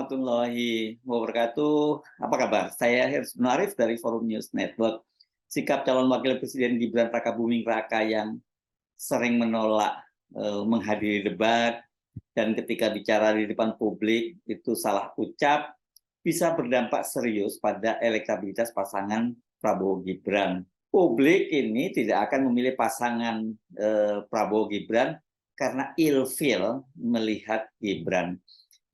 warahmatullahi wabarakatuh. Apa kabar? Saya Hirsman Arif dari Forum News Network. Sikap calon wakil presiden Gibran Rakabuming Raka yang sering menolak menghadiri debat dan ketika bicara di depan publik itu salah ucap bisa berdampak serius pada elektabilitas pasangan Prabowo Gibran. Publik ini tidak akan memilih pasangan Prabowo Gibran karena ilfil melihat Gibran.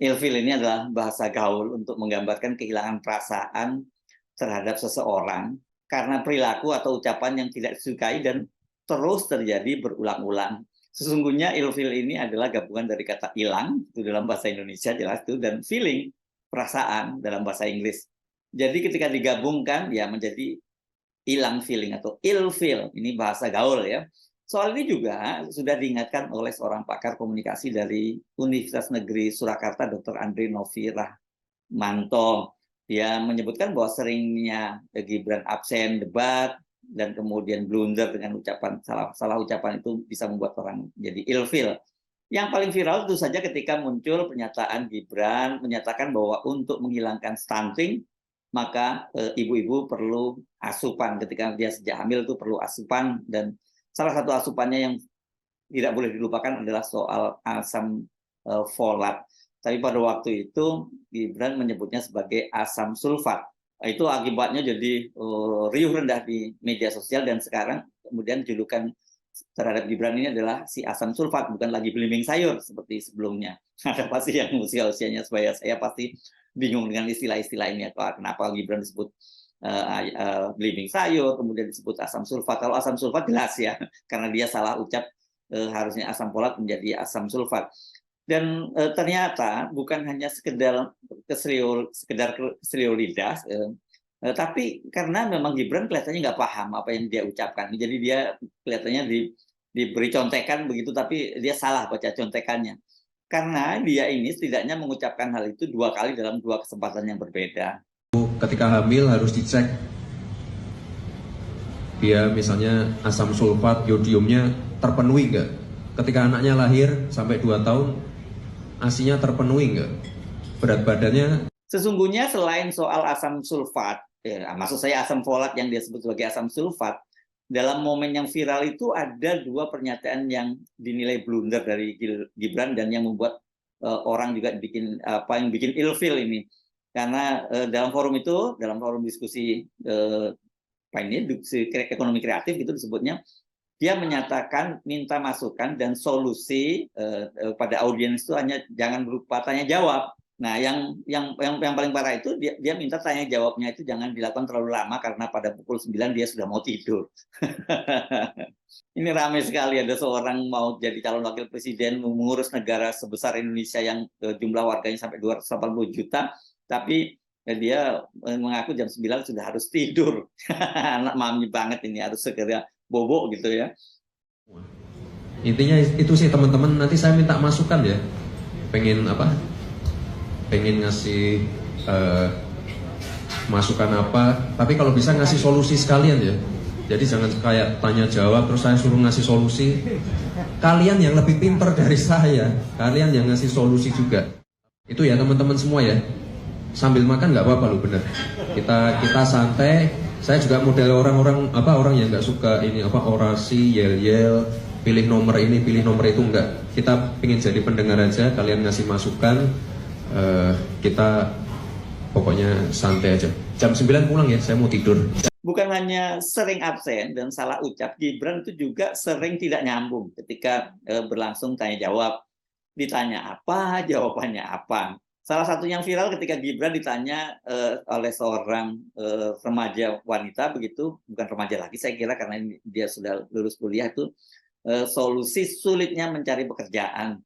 Ilfil ini adalah bahasa gaul untuk menggambarkan kehilangan perasaan terhadap seseorang karena perilaku atau ucapan yang tidak disukai dan terus terjadi berulang-ulang. Sesungguhnya ilfil ini adalah gabungan dari kata hilang, itu dalam bahasa Indonesia jelas itu, dan feeling, perasaan dalam bahasa Inggris. Jadi ketika digabungkan ya menjadi hilang feeling atau ilfil, ini bahasa gaul ya. Soal ini juga sudah diingatkan oleh seorang pakar komunikasi dari Universitas Negeri Surakarta, Dr. Andri Novi Rahmanto. Dia menyebutkan bahwa seringnya Gibran absen debat dan kemudian blunder dengan ucapan salah ucapan itu bisa membuat orang jadi ilfil. Yang paling viral tentu saja ketika muncul pernyataan Gibran menyatakan bahwa untuk menghilangkan stunting maka ibu-ibu perlu asupan. Ketika dia sejak hamil itu perlu asupan, dan salah satu asupannya yang tidak boleh dilupakan adalah soal asam folat. Tapi pada waktu itu Gibran menyebutnya sebagai asam sulfat. Itu akibatnya jadi riuh rendah di media sosial, dan sekarang kemudian julukan terhadap Gibran ini adalah si asam sulfat, bukan lagi belimbing sayur seperti sebelumnya. Ada pasti yang usia-usianya sebaya saya pasti bingung dengan istilah-istilah ini. Kenapa Gibran disebut belimbing sayur, kemudian disebut asam sulfat. Kalau asam sulfat jelas ya, karena dia salah ucap, harusnya asam folat menjadi asam sulfat. Dan ternyata bukan hanya sekedar keseliu lidah, tapi karena memang Gibran kelihatannya nggak paham apa yang dia ucapkan. Jadi dia kelihatannya diberi contekan begitu, tapi dia salah baca contekannya. Karena dia ini setidaknya mengucapkan hal itu 2 kali dalam 2 kesempatan yang berbeda. Ketika hamil harus dicek dia misalnya asam sulfat, yodiumnya terpenuhi nggak. Ketika anaknya lahir sampai 2 tahun, ASI-nya terpenuhi nggak, berat badannya. Sesungguhnya selain soal asam sulfat, maksud saya asam folat yang dia sebut sebagai asam sulfat, dalam momen yang viral itu ada 2 pernyataan yang dinilai blunder dari Gibran dan yang membuat orang juga bikin ilfil ini. Karena dalam forum diskusi ekonomi kreatif gitu disebutnya, dia menyatakan minta masukan dan solusi pada audiens itu hanya jangan berupa tanya jawab. Nah, yang paling parah itu dia minta tanya jawabnya itu jangan dilakukan terlalu lama karena pada pukul 9 dia sudah mau tidur. Ini ramai sekali, ada seorang mau jadi calon wakil presiden mengurus negara sebesar Indonesia yang jumlah warganya sampai 280 juta, tapi dia mengaku jam 9 sudah harus tidur. Anak mami banget ini, harus segera bobo gitu ya. Intinya itu sih teman-teman, nanti saya minta masukan ya. Pengen ngasih masukan apa, tapi kalau bisa ngasih solusi sekalian ya. Jadi jangan kayak tanya jawab terus saya suruh ngasih solusi. Kalian yang lebih pintar dari saya, kalian yang ngasih solusi juga. Itu ya teman-teman semua ya. Sambil makan nggak apa-apa loh, bener. Kita santai. Saya juga model orang yang nggak suka ini orasi, yel-yel, pilih nomor ini, pilih nomor itu, enggak. Kita pengen jadi pendengar aja, kalian ngasih masukan. Kita pokoknya santai aja. Jam 9 pulang ya, saya mau tidur. Bukan hanya sering absen dan salah ucap, Gibran itu juga sering tidak nyambung ketika berlangsung tanya jawab. Ditanya apa, jawabannya apa. Salah satu yang viral ketika Gibran ditanya oleh seorang remaja wanita begitu, bukan remaja lagi saya kira karena dia sudah lulus kuliah, itu solusi sulitnya mencari pekerjaan.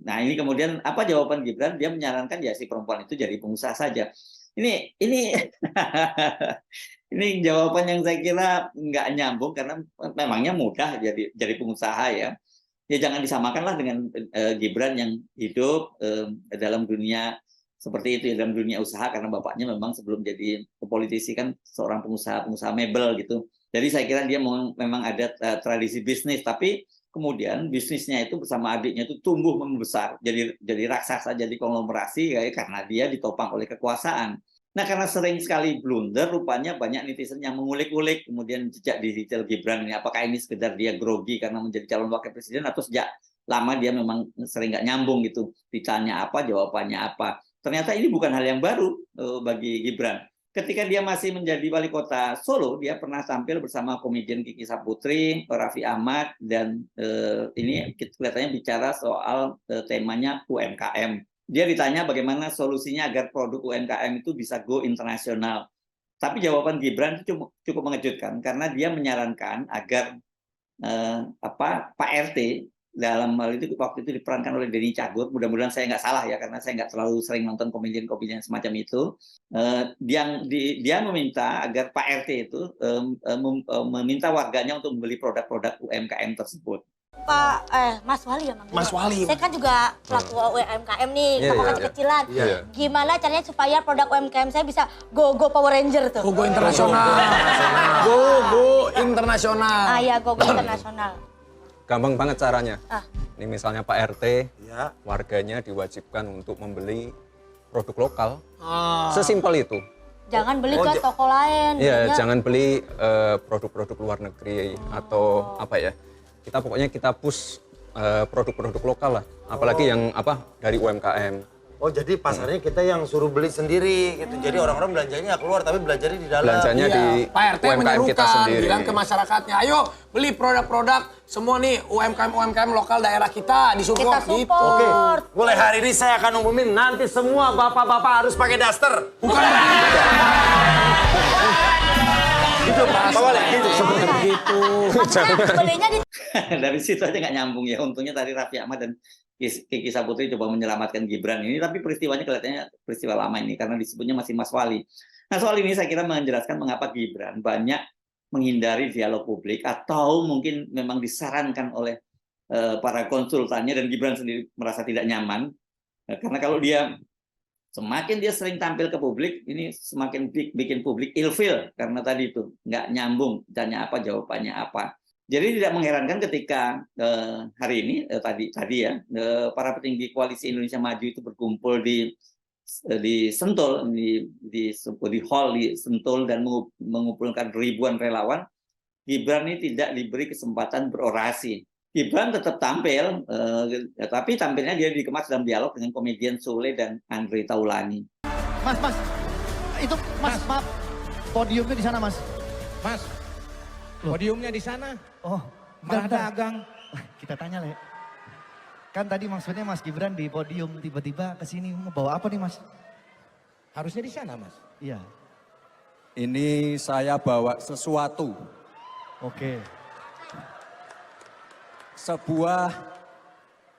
Nah, ini kemudian apa jawaban Gibran? Dia menyarankan ya si perempuan itu jadi pengusaha saja. Ini ini jawaban yang saya kira nggak nyambung karena memangnya mudah jadi pengusaha ya. Ya jangan disamakanlah dengan Gibran yang hidup dalam dunia seperti itu ya, dalam dunia usaha, karena bapaknya memang sebelum jadi politisi kan seorang pengusaha mebel gitu. Jadi saya kira dia memang ada tradisi bisnis, tapi kemudian bisnisnya itu bersama adiknya itu tumbuh membesar, jadi raksasa, jadi konglomerasi karena dia ditopang oleh kekuasaan. Nah, karena sering sekali blunder, rupanya banyak netizen yang mengulik-ulik kemudian jejak digital Gibran ini. Apakah ini sekedar dia grogi karena menjadi calon wakil presiden, atau sejak lama dia memang sering nggak nyambung gitu. Ditanya apa, jawabannya apa. Ternyata ini bukan hal yang baru bagi Gibran. Ketika dia masih menjadi wali kota Solo, dia pernah tampil bersama komedian Kiki Saputri, Raffi Ahmad, dan ini kelihatannya bicara soal temanya UMKM. Dia ditanya bagaimana solusinya agar produk UMKM itu bisa go internasional. Tapi jawaban Gibran itu cukup mengejutkan karena dia menyarankan agar Pak RT dalam hal itu waktu itu diperankan oleh Denny Cagur, mudah-mudahan saya nggak salah ya karena saya nggak terlalu sering nonton komedian-komedian semacam itu. Dia meminta agar Pak RT itu meminta warganya untuk membeli produk-produk UMKM tersebut. Mas Wali ya, Mang? Mas Wali. Saya kan juga pelaku UMKM nih, toko kecil-kecilan. Gimana caranya supaya produk UMKM saya bisa go Power Ranger tuh? Go internasional. Go internasional. Iya, go internasional. Gampang banget caranya. Ini misalnya Pak RT, Ya. warganya diwajibkan untuk membeli produk lokal. Sesimpel itu. Jangan beli ke toko lain. Iya, belinya- jangan beli produk-produk luar negeri atau apa ya. Kita push produk-produk lokal lah. Apalagi yang dari UMKM. Oh, jadi pasarnya kita yang suruh beli sendiri gitu. Jadi orang-orang belanjanya nggak keluar tapi belanjanya di dalam. Belanjanya di Pak RT UMKM kita menyerukan, sendiri. bilang ke masyarakatnya, ayo beli produk-produk semua nih UMKM lokal daerah kita disupport Kita gitu. support. Oke, mulai hari ini saya akan umumin nanti semua bapak-bapak harus pakai daster. Bukan gitu, Pak. Gitu. Seperti begitu. Maksudnya belinya di Dari situ aja nggak nyambung ya. Untungnya tadi Raffi Ahmad dan Kiki Saputri coba menyelamatkan Gibran ini, tapi peristiwanya kelihatannya peristiwa lama ini karena disebutnya masih Mas Wali. Nah, soal ini saya kira menjelaskan mengapa Gibran banyak menghindari dialog publik atau mungkin memang disarankan oleh para konsultannya dan Gibran sendiri merasa tidak nyaman. Karena kalau semakin dia sering tampil ke publik, ini semakin bikin publik ilfeel karena tadi itu nggak nyambung, tanya apa jawabannya apa. Jadi tidak mengherankan ketika hari ini tadi ya para petinggi koalisi Indonesia Maju itu berkumpul di Sentul di hall di Sentul dan mengumpulkan ribuan relawan. Gibran ini tidak diberi kesempatan berorasi. Gibran tetap tampil, tapi tampilnya dia dikemas dalam dialog dengan komedian Sule dan Andre Taulani. Mas, itu maaf, podiumnya di sana, Mas. Mas, podiumnya di sana. Oh, Malah dagang. Kita tanya, Le. Kan tadi maksudnya Mas Gibran di podium, tiba-tiba ke sini mau bawa apa nih, Mas? Harusnya di sana, Mas. Iya. Ini saya bawa sesuatu, Oke. sebuah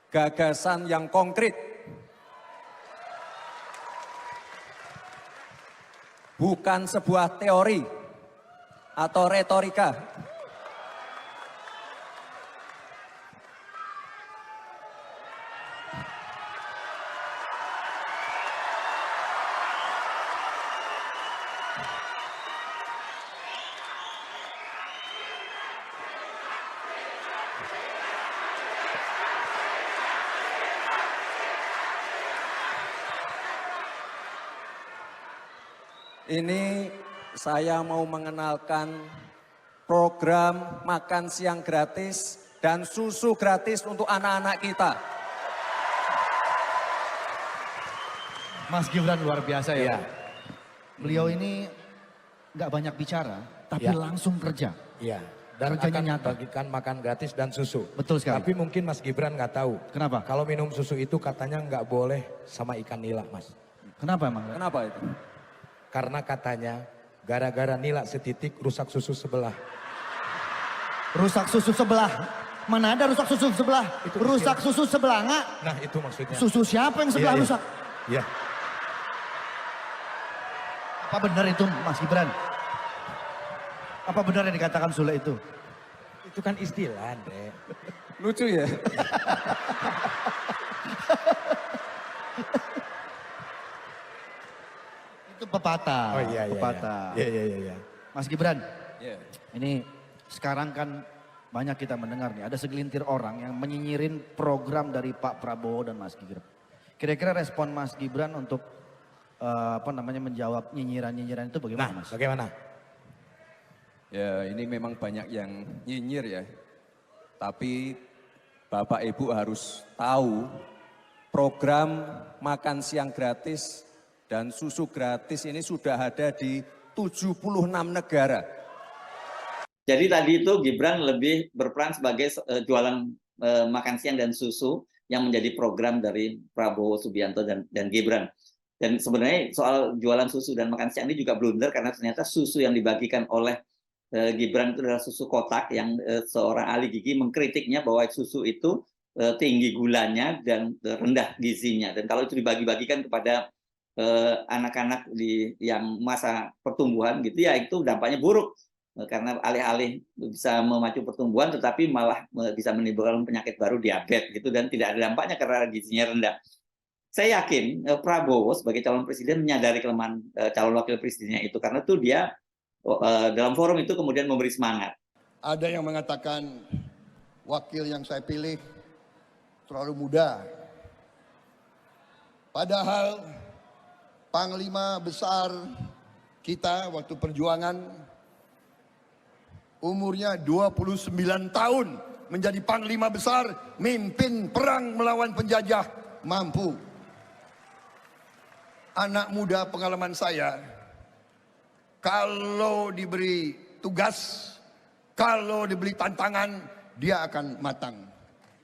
gagasan yang konkret. Bukan sebuah teori atau retorika. Ini saya mau mengenalkan program makan siang gratis dan susu gratis untuk anak-anak kita. Mas Gibran luar biasa ya. Iya. Beliau ini nggak banyak bicara, tapi Iya. langsung kerja. Iya. Dan Kerjanya akan nyata. bagikan makan gratis dan susu. Betul sekali. Tapi mungkin Mas Gibran nggak tahu. Kenapa? Kalau minum susu itu katanya nggak boleh sama ikan nila, Mas. Kenapa emang? Le? Kenapa itu? Karena katanya gara-gara nila setitik rusak susu sebelah. Rusak susu sebelah. Mana ada rusak susu sebelah? Itu Rusak susu sebelah nggak? Nah itu maksudnya. Susu siapa yang sebelah Iya, iya. rusak? Iya. Apa benar itu Mas Gibran? Apa benar yang dikatakan Sule itu? Itu kan istilah, Andre. Lucu ya? Itu pepatah. Oh iya, iya. Pepatah. Iya, iya, iya. Iya. Mas Gibran, Iya. ini sekarang kan banyak kita mendengar nih, ada segelintir orang yang menyinyirin program dari Pak Prabowo dan Mas Gibran. Kira-kira respon Mas Gibran untuk menjawab nyinyiran-nyinyiran itu bagaimana, Mas? Bagaimana? Ya ini memang banyak yang nyinyir ya. Tapi Bapak Ibu harus tahu program makan siang gratis dan susu gratis ini sudah ada di 76 negara. Jadi tadi itu Gibran lebih berperan sebagai jualan makan siang dan susu yang menjadi program dari Prabowo Subianto dan Gibran. Dan sebenarnya soal jualan susu dan makan siang ini juga blunder karena ternyata susu yang dibagikan oleh Gibran itu adalah susu kotak yang seorang ahli gizi mengkritiknya bahwa susu itu tinggi gulanya dan rendah gizinya. Dan kalau itu dibagi-bagikan kepada anak-anak yang masa pertumbuhan gitu ya, itu dampaknya buruk. Karena alih-alih bisa memacu pertumbuhan tetapi malah bisa menimbulkan penyakit baru, diabetes gitu, dan tidak ada dampaknya karena gizinya rendah. Saya yakin Prabowo sebagai calon presiden menyadari kelemahan calon wakil presidennya itu, karena itu dia dalam forum itu kemudian memberi semangat. Ada yang mengatakan wakil yang saya pilih terlalu muda. Padahal Panglima besar kita waktu perjuangan umurnya 29 tahun menjadi Panglima besar, mimpin perang melawan penjajah, mampu. Anak muda pengalaman saya, kalau diberi tugas, kalau diberi tantangan, dia akan matang.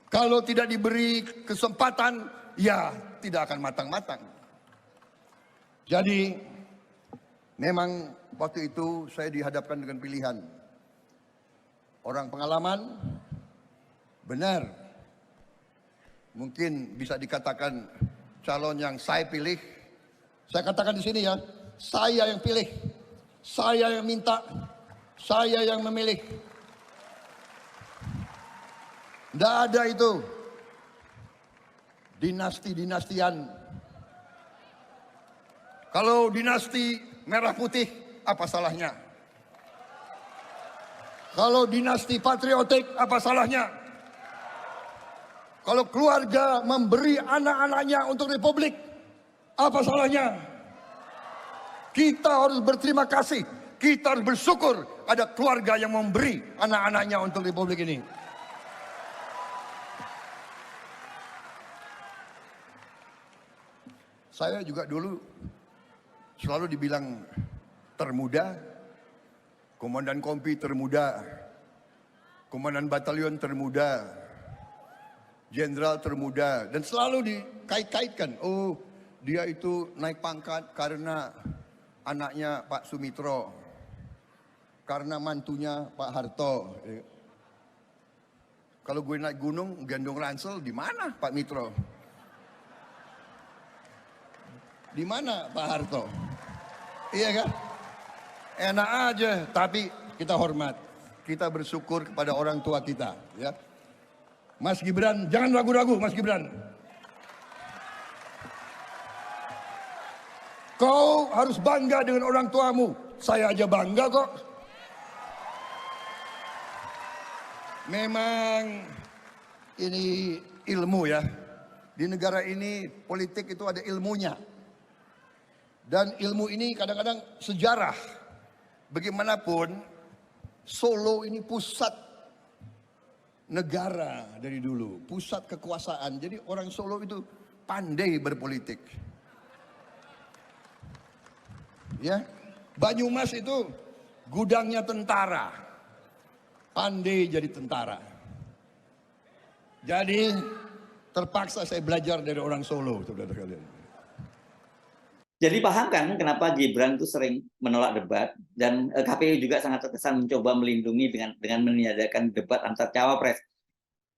Kalau tidak diberi kesempatan, ya tidak akan matang-matang. Jadi, memang waktu itu saya dihadapkan dengan pilihan. Orang pengalaman, benar, mungkin bisa dikatakan calon yang saya pilih. Saya katakan di sini ya, saya yang pilih, saya yang minta, saya yang memilih. Tidak ada itu dinasti-dinastian. Kalau dinasti merah putih, apa salahnya? Kalau dinasti patriotik, apa salahnya? Kalau keluarga memberi anak-anaknya untuk republik, apa salahnya? Kita harus berterima kasih, kita harus bersyukur ada keluarga yang memberi anak-anaknya untuk republik ini. Saya juga dulu selalu dibilang termuda, komandan kompi termuda, komandan batalion termuda, jenderal termuda, dan selalu dikait-kaitkan. Oh, dia itu naik pangkat karena anaknya Pak Sumitro, karena mantunya Pak Harto. Kalau gue naik gunung gendong ransel, di mana Pak Mitro? Di mana Pak Harto? Iya kan? Enak aja, tapi kita hormat. Kita bersyukur kepada orang tua kita, ya. Mas Gibran, jangan ragu-ragu, Mas Gibran. Kau harus bangga dengan orang tuamu. Saya aja bangga kok. Memang ini ilmu ya. Di negara ini politik itu ada ilmunya. Dan ilmu ini kadang-kadang sejarah. Bagaimanapun, Solo ini pusat negara dari dulu. Pusat kekuasaan. Jadi orang Solo itu pandai berpolitik. Ya, Banyumas itu gudangnya tentara. Pandai jadi tentara. Jadi terpaksa saya belajar dari orang Solo, saudara kalian. Jadi paham kan kenapa Gibran itu sering menolak debat, dan KPU juga sangat terkesan mencoba melindungi dengan meniadakan debat antar cawapres.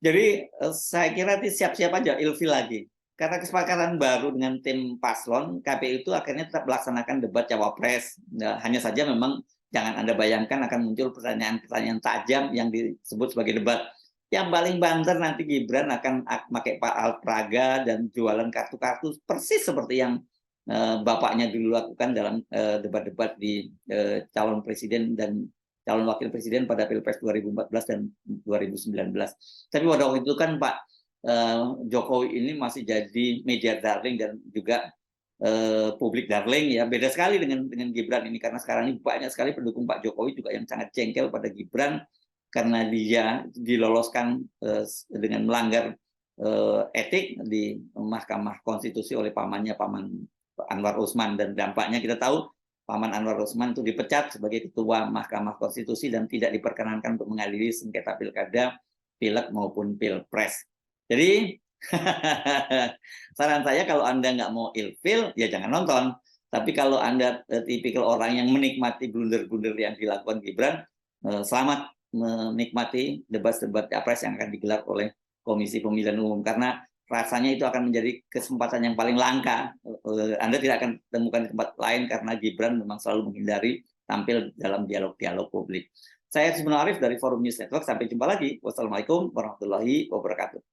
Jadi saya kira siap-siap aja ilfil lagi. Karena kesepakatan baru dengan tim paslon, KPU itu akhirnya tetap melaksanakan debat cawapres. Nah, hanya saja memang jangan Anda bayangkan akan muncul pertanyaan-pertanyaan tajam yang disebut sebagai debat. Yang paling banter nanti Gibran akan pakai alat peraga dan jualan kartu-kartu persis seperti yang bapaknya dulu lakukan dalam debat-debat di calon presiden dan calon wakil presiden pada Pilpres 2014 dan 2019. Tapi pada waktu itu kan Pak Jokowi ini masih jadi media darling dan juga publik darling ya. Beda sekali dengan Gibran ini, karena sekarang ini banyak sekali pendukung Pak Jokowi juga yang sangat jengkel pada Gibran karena dia diloloskan dengan melanggar etik di Mahkamah Konstitusi oleh Paman Anwar Usman, dan dampaknya kita tahu Paman Anwar Usman itu dipecat sebagai ketua Mahkamah Konstitusi dan tidak diperkenankan untuk mengadili sengketa pilkada, pileg maupun pilpres. Jadi saran saya kalau Anda nggak mau ilfil, ya jangan nonton. Tapi kalau Anda tipikal orang yang menikmati blunder-blunder yang dilakukan Gibran, selamat menikmati debat-debat capres yang akan digelar oleh Komisi Pemilihan Umum. Karena rasanya itu akan menjadi kesempatan yang paling langka. Anda tidak akan temukan di tempat lain karena Gibran memang selalu menghindari tampil dalam dialog-dialog publik. Saya Husnul Arif dari Forum News Network. Sampai jumpa lagi. Wassalamualaikum warahmatullahi wabarakatuh.